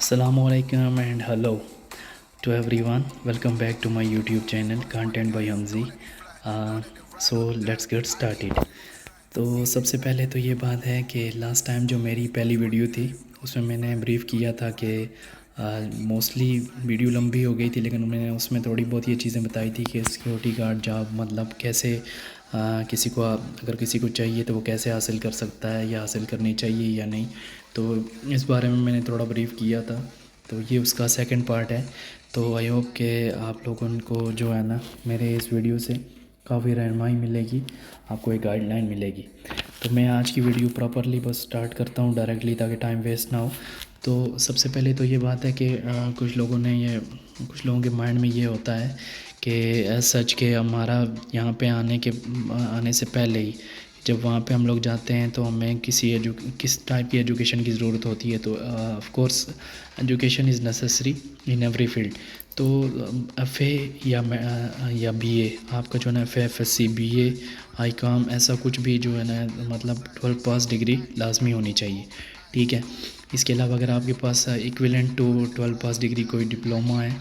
Assalamualaikum and hello to everyone. Welcome back to my YouTube channel Content by Hamzi. So let's get started. तो सबसे पहले तो ये बात है कि लास्ट टाइम जो मेरी पहली वीडियो थी उसमें मैंने ब्रीफ़ किया था कि मोस्टली वीडियो लंबी हो गई थी, लेकिन मैंने उसमें थोड़ी बहुत ये चीज़ें बताई थी कि सिक्योरिटी गार्ड जॉब मतलब कैसे किसी को अगर किसी को चाहिए तो वो कैसे हासिल कर सकता है या हासिल करनी चाहिए या नहीं। तो इस बारे में मैंने थोड़ा ब्रीफ़ किया था, तो ये उसका सेकंड पार्ट है। तो आई होप कि आप लोगों को जो है ना मेरे इस वीडियो से काफ़ी रहनुमाई मिलेगी, आपको एक गाइडलाइन मिलेगी। तो मैं आज की वीडियो प्रॉपरली बस स्टार्ट करता हूँ डायरेक्टली, ताकि टाइम वेस्ट ना हो। तो सबसे पहले तो ये बात है कि कुछ लोगों के माइंड में ये होता है कि सच के हमारा यहाँ पे आने से पहले ही जब वहाँ पे हम लोग जाते हैं तो हमें किस टाइप की एजुकेशन की ज़रूरत होती है। तो of course education is necessary in every field. तो एफ़ए या बीए, आपका जो है ना एफ़ए, एफ़एससी, बीए, आईकॉम, ऐसा कुछ भी जो है ना मतलब 12 पास डिग्री लाजमी होनी चाहिए, ठीक है। इसके अलावा अगर आपके पास इक्विवेलेंट टू 12 पास डिग्री कोई डिप्लोमा है,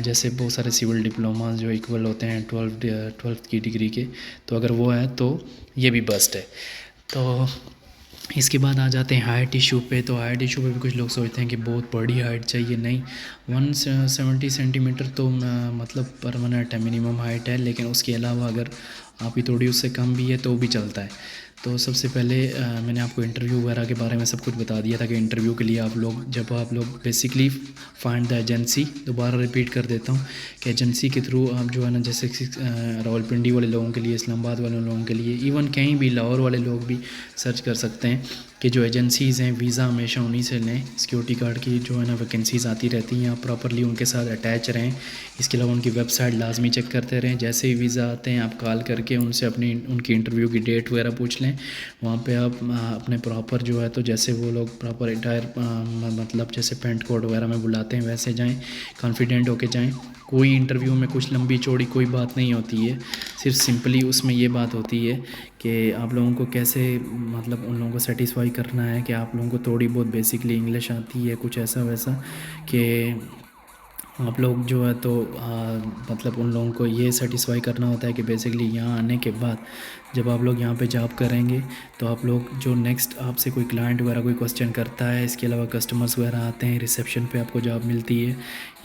जैसे बहुत सारे सिविल डिप्लोमा जो इक्वल होते हैं 12th की डिग्री के, तो अगर वो है तो ये भी बेस्ट है। तो इसके बाद आ जाते हैं हाइट इशू पे। तो हाइट इशू पे भी कुछ लोग सोचते हैं कि बहुत बड़ी हाइट चाहिए। नहीं, 170 सेंटीमीटर तो मतलब परमानेंट है, मिनिमम हाइट है। लेकिन उसके अलावा अगर आपकी थोड़ी उससे कम भी है तो भी चलता है। तो सबसे पहले मैंने आपको इंटरव्यू वगैरह के बारे में सब कुछ बता दिया था कि इंटरव्यू के लिए जब आप लोग बेसिकली फाइंड द एजेंसी, दोबारा रिपीट कर देता हूँ कि एजेंसी के थ्रू आप जो है ना, जैसे रावलपिंडी वाले लोगों के लिए, इस्लामाबाद वाले लोगों के लिए, इवन कहीं भी लाहौर वाले लोग भी सर्च कर सकते हैं कि जो एजेंसीज़ हैं वीज़ा हमेशा उन्हीं से लें। सिक्योरिटी गार्ड की जो है ना वैकेंसीज़ आती रहती हैं, आप प्रॉपरली उनके साथ अटैच रहें। इसके अलावा उनकी वेबसाइट लाजमी चेक करते रहें। जैसे ही वीज़ा आते हैं आप कॉल करके उनसे उनकी इंटरव्यू की डेट वगैरह पूछ लें। वहाँ पे आप अपने प्रॉपर जो है, तो जैसे वो लोग प्रॉपर अटायर मतलब जैसे पेंट कोट वगैरह में बुलाते हैं वैसे जाएँ, कॉन्फिडेंट होके जाएँ। कोई इंटरव्यू में कुछ लंबी चौड़ी कोई बात नहीं होती है, सिर्फ सिंपली उसमें ये बात होती है कि आप लोगों को कैसे मतलब उन लोगों को सेटिस्फाई करना है कि आप लोगों को थोड़ी बहुत बेसिकली इंग्लिश आती है, कुछ ऐसा वैसा कि आप लोग जो है तो मतलब उन लोगों को ये सेटिस्फाई करना होता है कि बेसिकली यहाँ आने के बाद जब आप लोग यहाँ पे जॉब करेंगे तो आप लोग जो नेक्स्ट आपसे कोई क्लाइंट वगैरह कोई क्वेश्चन करता है, इसके अलावा कस्टमर्स वगैरह आते हैं, रिसेप्शन पे आपको जॉब मिलती है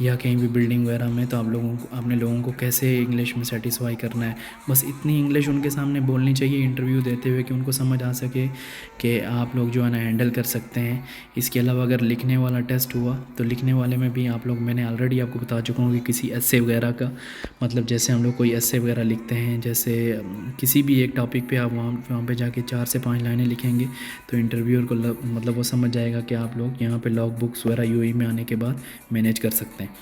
या कहीं भी बिल्डिंग वगैरह में, तो आप लोगों को अपने लोगों को कैसे इंग्लिश में सेटिस्फाई करना है, बस इतनी इंग्लिश उनके सामने बोलनी चाहिए इंटरव्यू देते हुए कि उनको समझ आ सके कि आप लोग जो है ना हैंडल कर सकते हैं। इसके अलावा अगर लिखने वाला टेस्ट हुआ तो लिखने वाले में भी आप लोग, मैंने ऑलरेडी आपको बता चुका हूँ कि किसी एस्से वगैरह का, मतलब जैसे हम लोग कोई एस्से वगैरह लिखते हैं, जैसे किसी भी एक टॉपिक पे आप वहाँ पे जाके 4 से 5 लाइनें लिखेंगे तो इंटरव्यूअर को मतलब वो समझ जाएगा कि आप लोग यहाँ पे लॉग बुक्स वगैरह यूएई में आने के बाद मैनेज कर सकते हैं।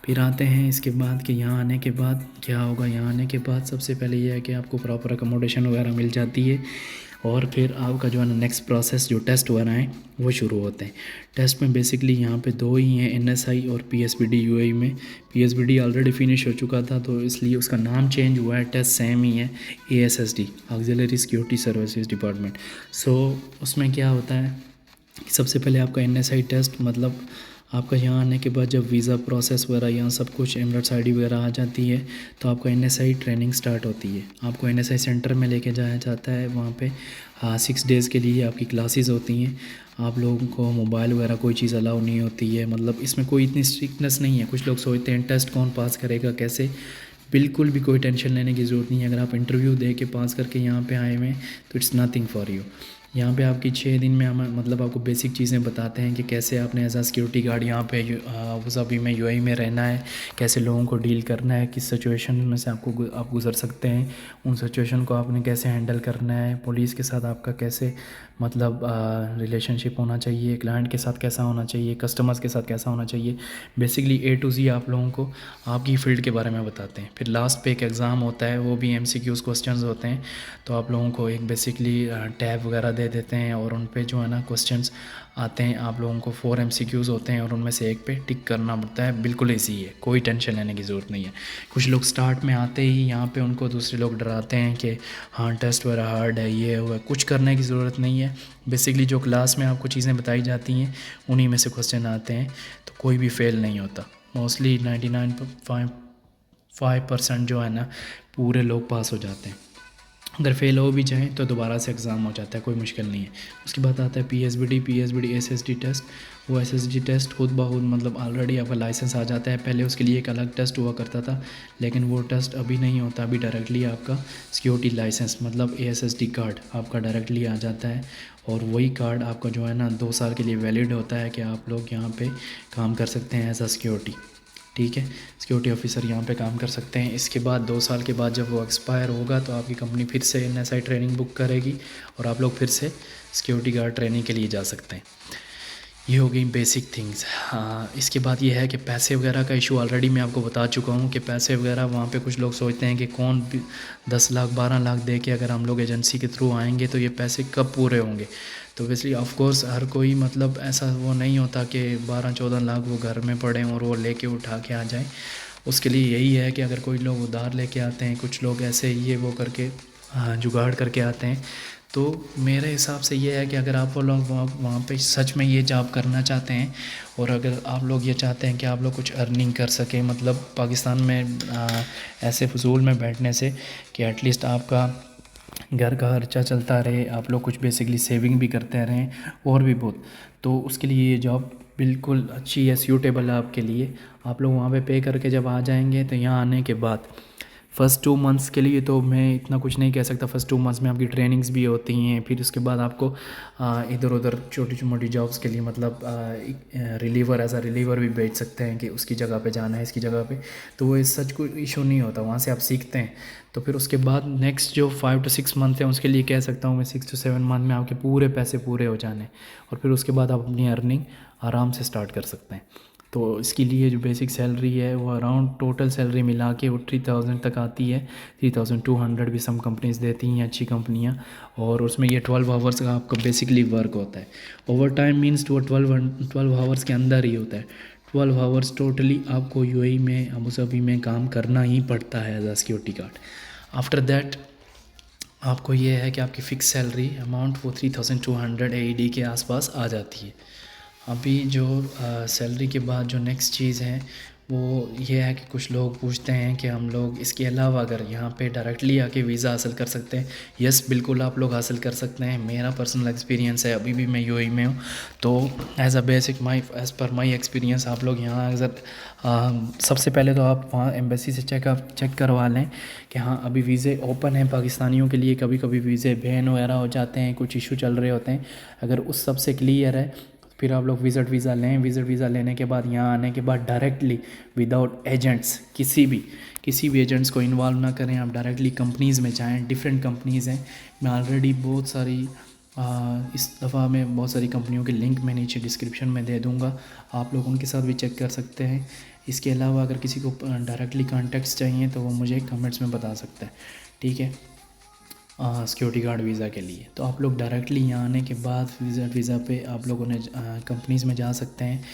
फिर आते हैं इसके बाद कि यहाँ आने के बाद क्या होगा। यहाँ आने के बाद सबसे पहले ये है कि आपको प्रॉपर अकोमोडेशन वगैरह मिल जाती है, और फिर आपका जो है ना नेक्स्ट प्रोसेस जो टेस्ट वगैरह हैं वो शुरू होते हैं। टेस्ट में बेसिकली यहाँ पे 2 ही हैं, एनएसआई और पीएसबीडी। यूएई में पीएसबीडी ऑलरेडी फिनिश हो चुका था तो इसलिए उसका नाम चेंज हुआ है, टेस्ट सेम ही है, एएसएसडी, ऑक्सिलरी सिक्योरिटी सर्विसेज डिपार्टमेंट। सो उसमें क्या होता है, सबसे पहले आपका एनएसआई टेस्ट, मतलब आपका यहाँ आने के बाद जब वीज़ा प्रोसेस वगैरह यहाँ सब कुछ एमरेट्स आईडी वगैरह आ जाती है तो आपका एनएसआई ट्रेनिंग स्टार्ट होती है। आपको एनएसआई सेंटर में लेके जाया जाता है, वहाँ पे 6 डेज़ के लिए आपकी क्लासेस होती हैं। आप लोगों को मोबाइल वगैरह कोई चीज़ अलाउ नहीं होती है, मतलब इसमें कोई इतनी स्ट्रिक्टनेस नहीं है। कुछ लोग सोचते हैं टेस्ट कौन पास करेगा कैसे, बिल्कुल भी कोई टेंशन लेने की ज़रूरत नहीं है। अगर आप इंटरव्यू दे के पास करके यहाँ पे आए हुए हैं तो इट्स नथिंग फॉर यू। यहाँ पे आपकी 6 दिन में हम मतलब आपको बेसिक चीज़ें बताते हैं कि कैसे आपने एज आ सिक्योरिटी गार्ड यहाँ पे अबू धाबी में यूएई में रहना है, कैसे लोगों को डील करना है, किस सिचुएशन में से आप गुजर सकते हैं, उन सिचुएशन को आपने कैसे हैंडल करना है, पुलिस के साथ आपका कैसे मतलब रिलेशनशिप होना चाहिए, क्लाइंट के साथ कैसा होना चाहिए, कस्टमर्स के साथ कैसा होना चाहिए। बेसिकली ए टू ज़ी आप लोगों को आपकी फ़ील्ड के बारे में बताते हैं। फिर लास्ट पे एक एग्ज़ाम होता है, वो भी एमसीक्यूज़ क्वेश्चंस होते हैं। तो आप लोगों को एक बेसिकली टैब वगैरह दे देते हैं और उन पे जो है ना क्वेश्चंस आते हैं। आप लोगों को 4 एमसीक्यूज़ होते हैं और उनमें से एक पे टिक करना पड़ता है। बिल्कुल ईजी है, कोई टेंशन लेने की ज़रूरत नहीं है। कुछ लोग स्टार्ट में आते ही यहाँ पे उनको दूसरे लोग डराते हैं कि हाँ टेस्ट वगैरह हार्ड है, ये हुआ, कुछ करने की ज़रूरत नहीं है। है। बेसिकली जो क्लास में आपको चीज़ें बताई जाती हैं उन्हीं में से क्वेश्चन आते हैं, तो कोई भी फेल नहीं होता। मोस्टली 99.5% जो है ना पूरे लोग पास हो जाते हैं। अगर फेल हो भी जाएँ तो दोबारा से एग्ज़ाम हो जाता है, कोई मुश्किल नहीं है। उसके बाद आता है पीएसबीडी एसएसडी टेस्ट। वो एसएसडी टेस्ट खुद ब खुद मतलब ऑलरेडी आपका लाइसेंस आ जाता है। पहले उसके लिए एक अलग टेस्ट हुआ करता था, लेकिन वो टेस्ट अभी नहीं होता। अभी डायरेक्टली आपका सिक्योरिटी लाइसेंस मतलब एएसएसडी कार्ड आपका डायरेक्टली आ जाता है, और वही कार्ड आपका जो है ना 2 साल के लिए वैलिड होता है कि आप लोग यहाँ पे काम कर सकते हैं एज अ सिक्योरिटी। ठीक है, सिक्योरिटी ऑफिसर यहाँ पे काम कर सकते हैं। इसके बाद 2 साल के बाद जब वो एक्सपायर होगा तो आपकी कंपनी फिर से एनएसआई ट्रेनिंग बुक करेगी और आप लोग फिर से सिक्योरिटी गार्ड ट्रेनिंग के लिए जा सकते हैं। ये हो गई बेसिक थिंग्स। हाँ, इसके बाद ये है कि पैसे वगैरह का इशू ऑलरेडी मैं आपको बता चुका हूँ कि पैसे वगैरह वहाँ पे कुछ लोग सोचते हैं कि कौन 10 लाख 12 लाख दे के अगर हम लोग एजेंसी के थ्रू आएंगे तो ये पैसे कब पूरे होंगे। तो बेसिकली ऑफ कोर्स हर कोई मतलब ऐसा वो नहीं होता कि 12-14 लाख वो घर में पड़े और वो लेके उठा के आ जाएं। उसके लिए यही है कि अगर कोई लोग उधार लेके आते हैं, कुछ लोग ऐसे ये वो करके जुगाड़ करके आते हैं, तो मेरे हिसाब से ये है कि अगर आप वो लोग वहाँ पे सच में ये जॉब करना चाहते हैं और अगर आप लोग ये चाहते हैं कि आप लोग कुछ अर्निंग कर सकें, मतलब पाकिस्तान में ऐसे फजूल में बैठने से कि एटलीस्ट आपका घर का खर्चा चलता रहे, आप लोग कुछ बेसिकली सेविंग भी करते रहें और भी बहुत, तो उसके लिए ये जॉब बिल्कुल अच्छी है, सूटेबल है आपके लिए। आप लोग वहाँ पे करके जब आ जाएंगे तो यहाँ आने के बाद फ़र्स्ट 2 मंथ्स के लिए तो मैं इतना कुछ नहीं कह सकता। फ़र्स्ट 2 मंथ्स में आपकी ट्रेनिंग्स भी होती हैं, फिर उसके बाद आपको इधर उधर छोटी मोटी जॉब्स के लिए मतलब रिलीवर एज अ रिलीवर भी भेज सकते हैं कि उसकी जगह पे जाना है, इसकी जगह पे, तो वो इस सच कोई इशू नहीं होता, वहाँ से आप सीखते हैं। तो फिर उसके बाद नेक्स्ट जो 5 to 6 मंथ है उसके लिए कह सकता हूँ मैं 6 to 7 मंथ में आपके पूरे पैसे पूरे हो जाने, और फिर उसके बाद आप अपनी अर्निंग आराम से स्टार्ट कर सकते हैं। तो इसके लिए जो बेसिक सैलरी है वो अराउंड टोटल सैलरी मिला के वो 3000 तक आती है। 3200 भी सम कंपनीज देती हैं, अच्छी कंपनियां, और उसमें ये 12 आवर्स का आपका बेसिकली वर्क होता है। ओवर टाइम मीन्स वो 12 आवर्स के अंदर ही होता है। 12 आवर्स टोटली आपको यूएई में, अबू धाबी में काम करना ही पड़ता है as a security guard. After that आपको ये है कि आपकी फ़िक्स सैलरी अमाउंट वो 3200 AED के आसपास आ जाती है। अभी जो सैलरी के बाद जो नेक्स्ट चीज़ है वो ये है कि कुछ लोग पूछते हैं कि हम लोग इसके अलावा अगर यहाँ पे डायरेक्टली आके वीज़ा हासिल कर सकते हैं। यस, बिल्कुल आप लोग हासिल कर सकते हैं। मेरा पर्सनल एक्सपीरियंस है, अभी भी मैं यूएई में हूँ, तो as a basic as per my experience आप लोग यहाँ अगर सबसे पहले तो आप वहाँ एम्बेसी से चेक करवा लें कि हाँ अभी वीज़े ओपन हैं पाकिस्तानियों के लिए। कभी कभी वीज़े बैन वगैरह हो जाते हैं, कुछ इशू चल रहे होते हैं। अगर उस सब से क्लियर है फिर आप लोग विज़िट वीज़ा लें। विज़िट वीज़ा लेने के बाद यहाँ आने के बाद डायरेक्टली विदाउट एजेंट्स, किसी भी एजेंट्स को इन्वॉल्व ना करें, आप डायरेक्टली कंपनीज़ में जाएं। डिफरेंट कंपनीज़ हैं, मैं ऑलरेडी बहुत सारी इस दफ़ा मैं बहुत सारी कंपनियों के लिंक मैं नीचे डिस्क्रिप्शन में दे दूँगा, आप लोग उनके साथ भी चेक कर सकते हैं। इसके अलावा अगर किसी को डायरेक्टली कॉन्टैक्ट्स चाहिए तो वो मुझे कमेंट्स में बता सकता है, ठीक है, सिक्योरिटी गार्ड वीज़ा के लिए। तो आप लोग डायरेक्टली यहाँ आने के बाद वीज़ा पे आप लोगों ने कंपनीज़ में जा सकते हैं।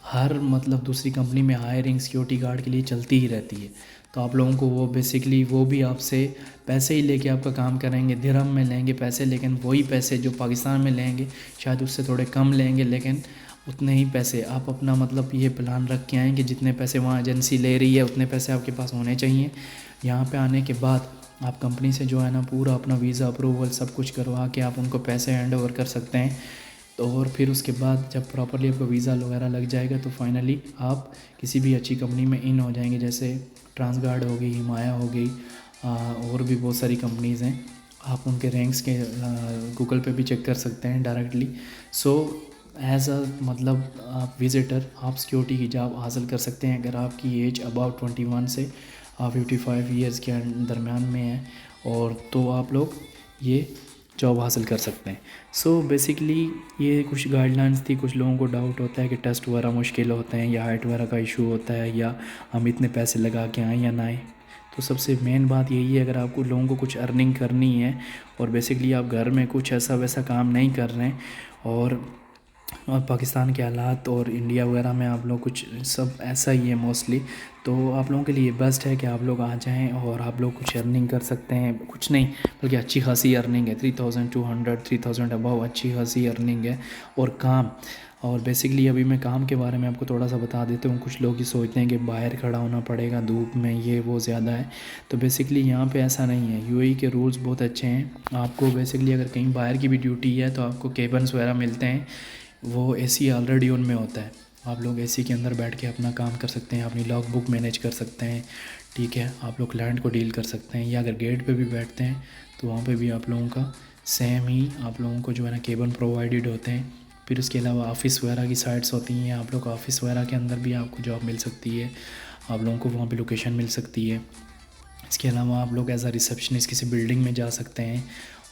हर मतलब दूसरी कंपनी में हायरिंग सिक्योरिटी गार्ड के लिए चलती ही रहती है, तो आप लोगों को वो बेसिकली वो भी आपसे पैसे ही लेके आपका काम करेंगे, दिरहम में लेंगे पैसे, लेकिन वही पैसे जो पाकिस्तान में लेंगे शायद उससे थोड़े कम लेंगे, लेकिन उतने ही पैसे आप अपना मतलब ये प्लान रख के आएँ कि जितने पैसे वहाँ एजेंसी ले रही है उतने पैसे आपके पास होने चाहिए। यहाँ पे आने के बाद आप कंपनी से जो है ना पूरा अपना वीज़ा अप्रूवल सब कुछ करवा के आप उनको पैसे हैंड ओवर कर सकते हैं। तो और फिर उसके बाद जब प्रॉपरली आपका वीज़ा वगैरह लग जाएगा तो फाइनली आप किसी भी अच्छी कंपनी में इन हो जाएंगे, जैसे ट्रांसगार्ड हो गई, हिमाया हो गई, और भी बहुत सारी कंपनीज़ हैं। आप उनके रैंक्स के गूगल पे भी चेक कर सकते हैं डायरेक्टली। सो एज अ मतलब आप विज़िटर आप सिक्योरिटी की जॉब हासिल कर सकते हैं अगर आपकी एज अबाउट 21 से 55 ईयर्स के दरमियान में है, और तो आप लोग ये जॉब हासिल कर सकते हैं। सो बेसिकली ये कुछ गाइडलाइंस थी। कुछ लोगों को डाउट होता है कि टेस्ट वगैरह मुश्किल होते हैं या हाइट वगैरह का इशू होता है या हम इतने पैसे लगा के आएँ या ना आएँ। तो सबसे मेन बात यही है, अगर आपको लोगों को कुछ अर्निंग करनी है और बेसिकली आप घर में कुछ ऐसा वैसा काम नहीं कर रहे हैं और और पाकिस्तान के हालात और इंडिया वगैरह में आप लोग कुछ सब ऐसा ही है मोस्टली। तो आप लोगों के लिए बेस्ट है कि आप लोग आ जाएं और आप लोग कुछ अर्निंग कर सकते हैं, कुछ नहीं बल्कि अच्छी खासी अर्निंग है, 3200 3000 अबव अच्छी खासी अर्निंग है। और काम, और बेसिकली अभी मैं काम के बारे में आपको थोड़ा सा बता देता हूँ। कुछ लोग ये सोचते हैं कि बाहर खड़ा होना पड़ेगा धूप में, ये वो ज़्यादा है, तो बेसिकली यहाँ पे ऐसा नहीं है। यूएई के रूल्स बहुत अच्छे हैं। आपको बेसिकली अगर कहीं बाहर की भी ड्यूटी है तो आपको केबन्स वगैरह मिलते हैं, वो एसी ऑलरेडी उनमें होता है। आप लोग एसी के अंदर बैठ के अपना काम कर सकते हैं, अपनी लॉग बुक मैनेज कर सकते हैं, ठीक है। आप लोग क्लाइंट को डील कर सकते हैं, या अगर गेट पे भी बैठते हैं तो वहाँ पे भी आप लोगों का सेम ही आप लोगों को जो है ना केबन प्रोवाइडेड होते हैं। फिर उसके अलावा ऑफ़िस वगैरह की साइट्स होती हैं, आप लोग ऑफ़िस वगैरह के अंदर भी आपको जॉब मिल सकती है, आप लोगों को वहाँ पे लोकेशन मिल सकती है। इसके अलावा आप लोग एज आ रिसेप्शनिस्ट किसी बिल्डिंग में जा सकते हैं,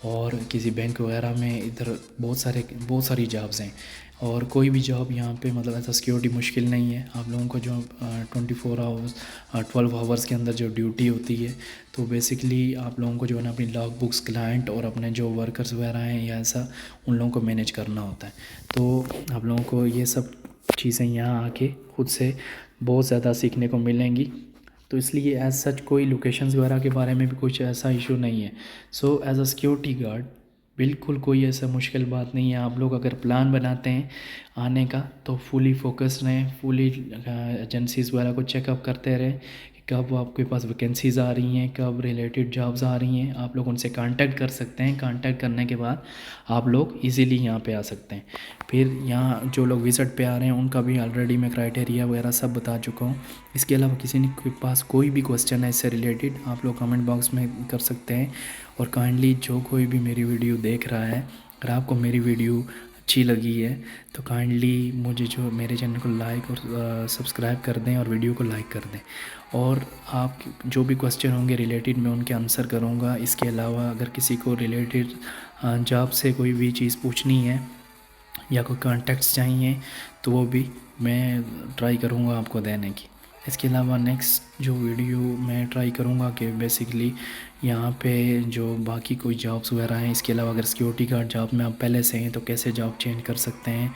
और किसी बैंक वगैरह में, इधर बहुत सारी जॉब्स हैं। और कोई भी जॉब यहाँ पे मतलब ऐसा सिक्योरिटी मुश्किल नहीं है। आप लोगों को जो 24 आवर्स 12 आवर्स के अंदर जो ड्यूटी होती है, तो बेसिकली आप लोगों को जो है ना अपनी लॉग बुक्स, क्लाइंट और अपने जो वर्कर्स वगैरह हैं या ऐसा, उन लोगों को मैनेज करना होता है। तो आप लोगों को ये सब चीज़ें यहाँ आके खुद से बहुत ज़्यादा सीखने को मिलेंगी। तो इसलिए एज सच कोई लोकेशंस वगैरह के बारे में भी कुछ ऐसा इशू नहीं है। So as a security guard बिल्कुल कोई ऐसा मुश्किल बात नहीं है। आप लोग अगर प्लान बनाते हैं आने का तो फुली फोकस्ड रहें, फुली एजेंसीज़ वगैरह को चेकअप करते रहें कि कब आपके पास वैकेंसीज़ आ रही हैं, कब रिलेटेड जॉब्स आ रही हैं। आप लोग उनसे कांटेक्ट कर सकते हैं, कांटेक्ट करने के बाद आप लोग इजीली यहाँ पे आ सकते हैं। फिर यहाँ जो लोग विज़िट पे आ रहे हैं उनका भी ऑलरेडी मैं क्राइटेरिया वगैरह सब बता चुका हूँ। इसके अलावा किसी के पास कोई भी क्वेश्चन है इससे रिलेटेड, आप लोग कमेंट बॉक्स में कर सकते हैं। और काइंडली जो कोई भी मेरी वीडियो देख रहा है, अगर आपको मेरी वीडियो अच्छी लगी है तो काइंडली मुझे जो मेरे चैनल को लाइक और सब्सक्राइब कर दें और वीडियो को लाइक कर दें। और आप जो भी क्वेश्चन होंगे रिलेटेड मैं उनके आंसर करूँगा। इसके अलावा अगर किसी को रिलेटेड जॉब से कोई भी चीज़ पूछनी है या कोई कॉन्टैक्ट्स चाहिए तो वो भी मैं ट्राई करूँगा आपको देने की। इसके अलावा नेक्स्ट जो वीडियो मैं ट्राई करूँगा कि बेसिकली यहाँ पे जो बाकी कोई जॉब्स वगैरह हैं, इसके अलावा अगर सिक्योरिटी गार्ड जॉब में आप पहले से हैं तो कैसे जॉब चेंज कर सकते हैं,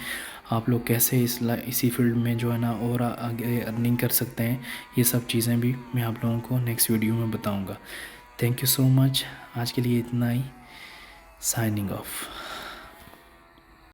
आप लोग कैसे इसी फील्ड में जो है ना और आगे अर्निंग कर सकते हैं, ये सब चीज़ें भी मैं आप लोगों को नेक्स्ट वीडियो में बताऊँगा। Thank you so much. आज के लिए इतना ही। Signing off.